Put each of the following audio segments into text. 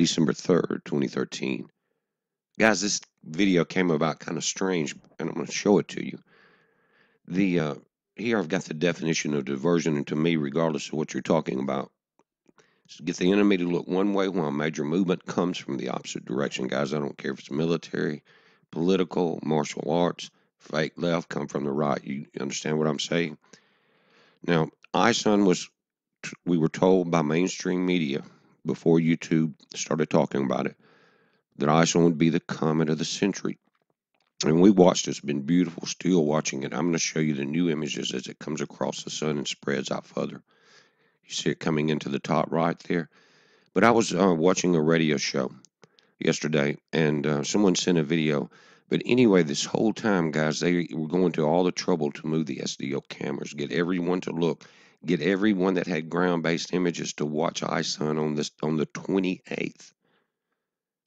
December 3rd, 2013. Guys, this video came about kind of strange, and I'm going to show it to you. Here I've got the definition of diversion, and to me, regardless of what you're talking about, get the enemy to look one way while major movement comes from the opposite direction. Guys, I don't care if it's military, political, martial arts, fake left, come from the right. You understand what I'm saying? Now, ISON we were told by mainstream media before YouTube started talking about it, that ISON would be the comet of the century. And we watched it. It's been beautiful, still watching it. I'm going to show you the new images as it comes across the sun and spreads out further. You see it coming into the top right there. But I was watching a radio show yesterday, and someone sent a video. But anyway, this whole time, guys, they were going to all the trouble to move the SDO cameras, get everyone to look, get everyone that had ground-based images to watch ISON on the 28th.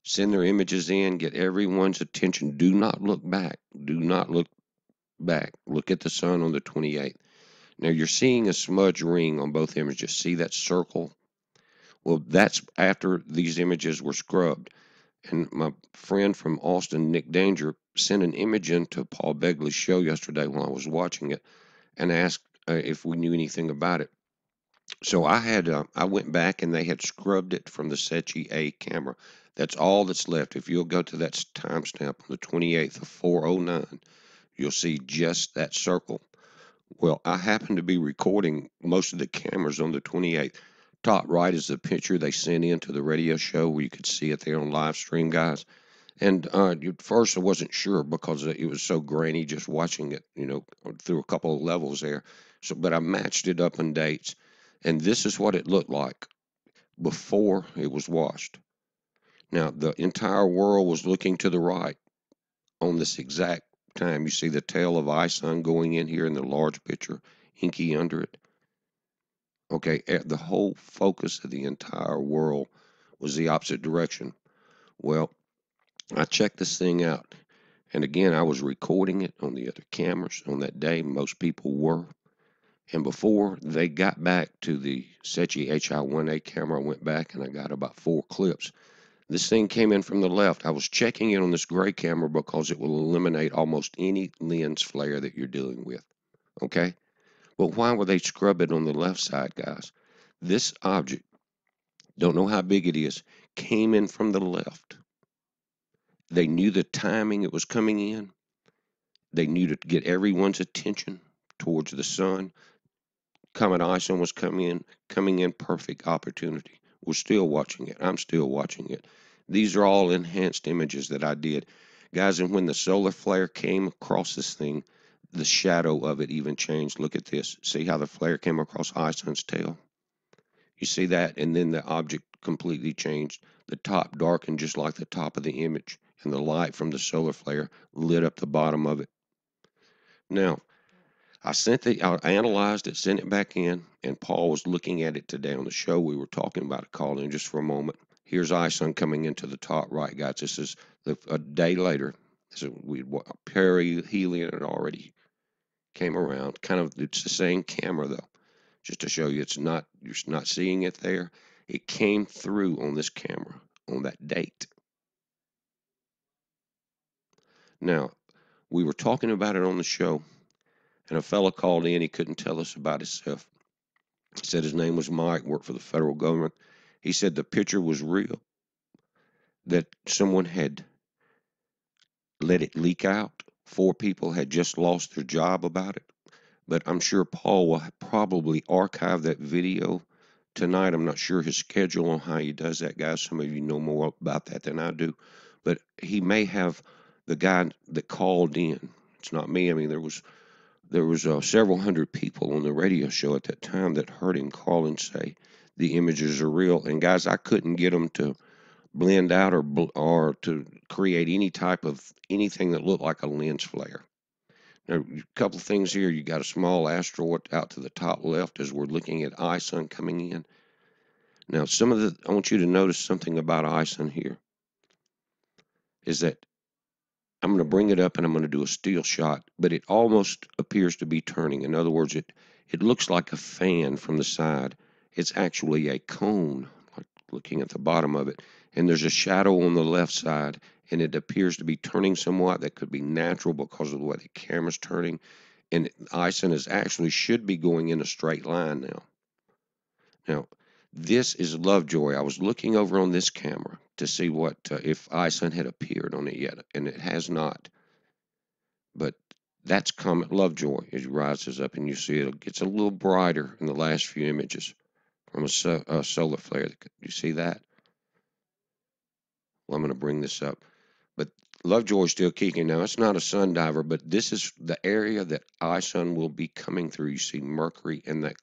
Send their images in, get everyone's attention. Do not look back. Do not look back. Look at the sun on the 28th. Now you're seeing a smudge ring on both images. See that circle? Well, that's after these images were scrubbed. And my friend from Austin, Nick Danger, sent an image into Paul Begley's show yesterday while I was watching it and asked if we knew anything about it. So I went back and they had scrubbed it from the SETI A camera. That's all that's left. If you'll go to that timestamp on the 28th of 4:09, you'll see just that circle. Well, I happened to be recording most of the cameras on the 28th. Top right is the picture they sent in to the radio show where you could see it there on live stream, guys. And at first I wasn't sure because it was so grainy just watching it, through a couple of levels there. But I matched it up in dates. And this is what it looked like before it was washed. Now, the entire world was looking to the right on this exact time. You see the tail of ISON going in here in the large picture, inky under it. Okay, the whole focus of the entire world was the opposite direction. Well, I checked this thing out. And again, I was recording it on the other cameras on that day. Most people were. And before they got back to the SETI HI-1A camera, I went back and I got about 4 clips. This thing came in from the left. I was checking it on this gray camera because it will eliminate almost any lens flare that you're dealing with. Okay? But why would they scrub it on the left side, guys? This object, don't know how big it is, came in from the left. They knew the timing it was coming in. They knew to get everyone's attention towards the sun. Comet ISON was coming in perfect opportunity. We're still watching it. I'm still watching it. These are all enhanced images that I did. Guys, and when the solar flare came across this thing, the shadow of it even changed. Look at this. See how the flare came across ISON's tail? You see that? And then the object completely changed. The top darkened just like the top of the image, and the light from the solar flare lit up the bottom of it. Now, I analyzed it, sent it back in, and Paul was looking at it today on the show. We were talking about it, called in just for a moment. Here's ISON coming into the top right, guys. This is a day later. So perihelion had already came around. It's the same camera though, just to show you you're not seeing it there. It came through on this camera on that date. Now, we were talking about it on the show. And a fellow called in, he couldn't tell us about himself. He said his name was Mike, worked for the federal government. He said the picture was real, that someone had let it leak out. 4 people had just lost their job about it. But I'm sure Paul will probably archive that video tonight. I'm not sure his schedule on how he does that, guys. Some of you know more about that than I do. But he may have the guy that called in. It's not me. I mean, there was several hundred people on the radio show at that time that heard him call and say the images are real. And guys, I couldn't get them to blend out or to create any type of anything that looked like a lens flare. Now, a couple of things here. You got a small asteroid out to the top left as we're looking at ISON coming in. Now, I want you to notice something about ISON here. Is that I'm going to bring it up and I'm going to do a still shot, but it almost appears to be turning. In other words, it looks like a fan from the side. It's actually a cone, looking at the bottom of it, and there's a shadow on the left side, and it appears to be turning somewhat. That could be natural because of the way the camera's turning, and Ison is actually should be going in a straight line now. Now, this is Lovejoy. I was looking over on this camera to see what if Ison had appeared on it yet, and it has not. But that's Comet Lovejoy. As you rises up and you see it gets a little brighter in the last few images from a solar flare. You see that? Well, I'm going to bring this up. But Lovejoy is still kicking. Now, it's not a sun diver, but this is the area that Ison will be coming through. You see Mercury and that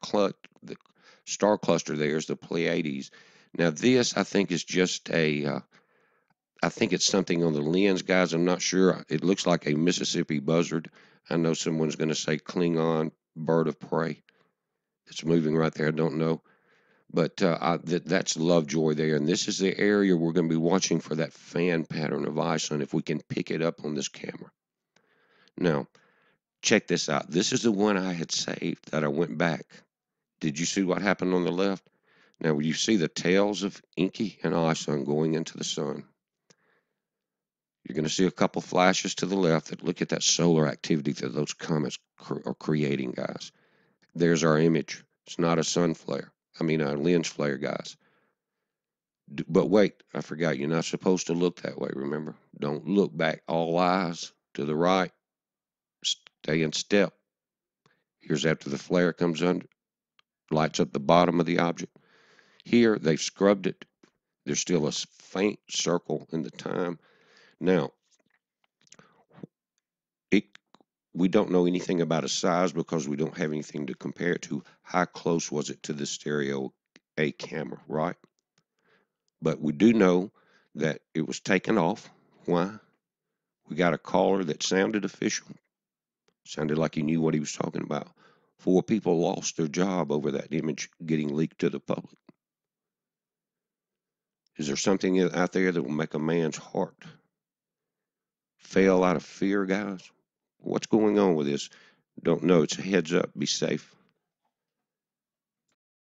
the star cluster there is the Pleiades. Now, this, I think, is just I think it's something on the lens, guys. I'm not sure. It looks like a Mississippi buzzard. I know someone's going to say Klingon bird of prey. It's moving right there. I don't know. But that's Lovejoy there. And this is the area we're going to be watching for that fan pattern of Ison if we can pick it up on this camera. Now, check this out. This is the one I had saved that I went back. Did you see what happened on the left? Now, you see the tails of Inky and Ison going into the sun. You're going to see a couple flashes to the left that look at that solar activity that those comets are creating, guys. There's our image. It's not a sun flare. I mean, a lens flare, guys. But wait, I forgot. You're not supposed to look that way, remember? Don't look back. All eyes to the right. Stay in step. Here's after the flare comes under, lights up the bottom of the object. Here, they've scrubbed it. There's still a faint circle in the time. Now, we don't know anything about its size because we don't have anything to compare it to. How close was it to the stereo A camera, right? But we do know that it was taken off. Why? We got a caller that sounded official. Sounded like he knew what he was talking about. 4 people lost their job over that image getting leaked to the public. Is there something out there that will make a man's heart fail out of fear, guys? What's going on with this? Don't know. It's a heads up. Be safe.